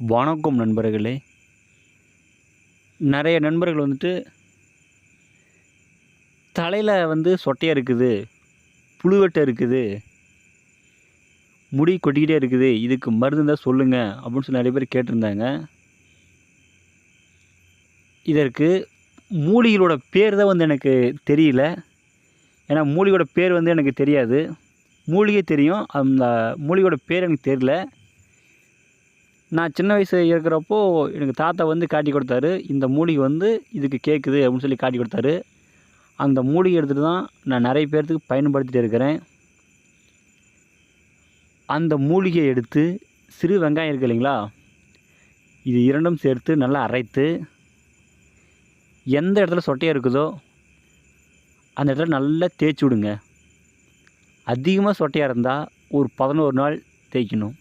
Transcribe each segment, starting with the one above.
வணக்கம் நண்பர்களே. நிறைய நண்பர்கள் வந்துட்டு தலையில் சொட்டையாக இருக்குது, புழுவெட்டை இருக்குது, முடி கொட்டிக்கிட்டே இருக்குது, இதுக்கு மருந்து இருந்தால் சொல்லுங்கள் அப்படின்னு சொல்லி நிறைய பேர் கேட்டிருந்தாங்க. இதற்கு மூலிகளோட பேர் தான் எனக்கு தெரியல. ஏன்னா மூலிகையோட பேர் எனக்கு தெரியாது. மூலிகை தெரியும், அந்த மூலிகையோட பேர் எனக்கு தெரியல. நான் சின்ன வயசு இருக்கிறப்போ எனக்கு தாத்தா காட்டி கொடுத்தாரு. இந்த மூலிகை இதுக்கு கேட்குது அப்படின்னு சொல்லி காட்டி கொடுத்தாரு. அந்த மூலிகை எடுத்துகிட்டு தான் நான் நிறைய பேர்த்துக்கு பயன்படுத்திகிட்டு இருக்கிறேன். அந்த மூலிகையை எடுத்து சிறு வெங்காயம் இருக்குது இல்லைங்களா, இது இரண்டும் சேர்த்து நல்லா அரைத்து எந்த இடத்துல சொட்டையாக இருக்குதோ அந்த இடத்துல நல்லா தேய்ச்சி விடுங்க. அதிகமாக சொட்டையாக இருந்தால் ஒரு 11 நாள் தேய்க்கணும்.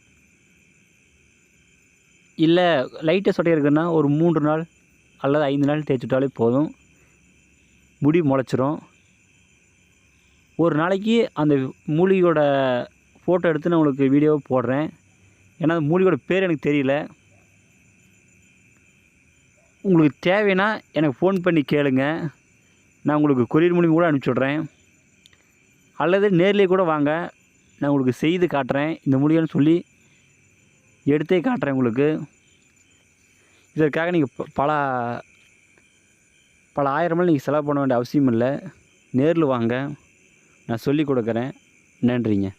இல்லை லைட்டாக சொட்டையாக இருக்குதுன்னா ஒரு 3 நாள் அல்லது 5 நாள் தேய்ச்சிட்டாலே போதும், முடி முளைச்சிரும். ஒரு நாளைக்கு அந்த மூலிகையோட ஃபோட்டோ எடுத்து நான் உங்களுக்கு வீடியோவை போடுறேன். ஏன்னா அந்த மூலிகையோட பேர் எனக்கு தெரியல. உங்களுக்கு தேவைன்னா எனக்கு ஃபோன் பண்ணி கேளுங்க, நான் உங்களுக்கு கொரியர் மூலியம் கூட அனுப்பிச்சி விட்றேன். அல்லது நேர்லேயே கூட வாங்க, நான் உங்களுக்கு செய்து காட்டுறேன். இந்த மூலிகைன்னு சொல்லி எடுத்தே காட்டுறேன் உங்களுக்கு. இதற்காக நீங்கள் பல ஆயிரமெல்லாம் நீங்கள் செலவு பண்ண வேண்டிய அவசியம் இல்லை. நேரில் வாங்க, நான் சொல்லி கொடுக்குறேன். நன்றிங்க.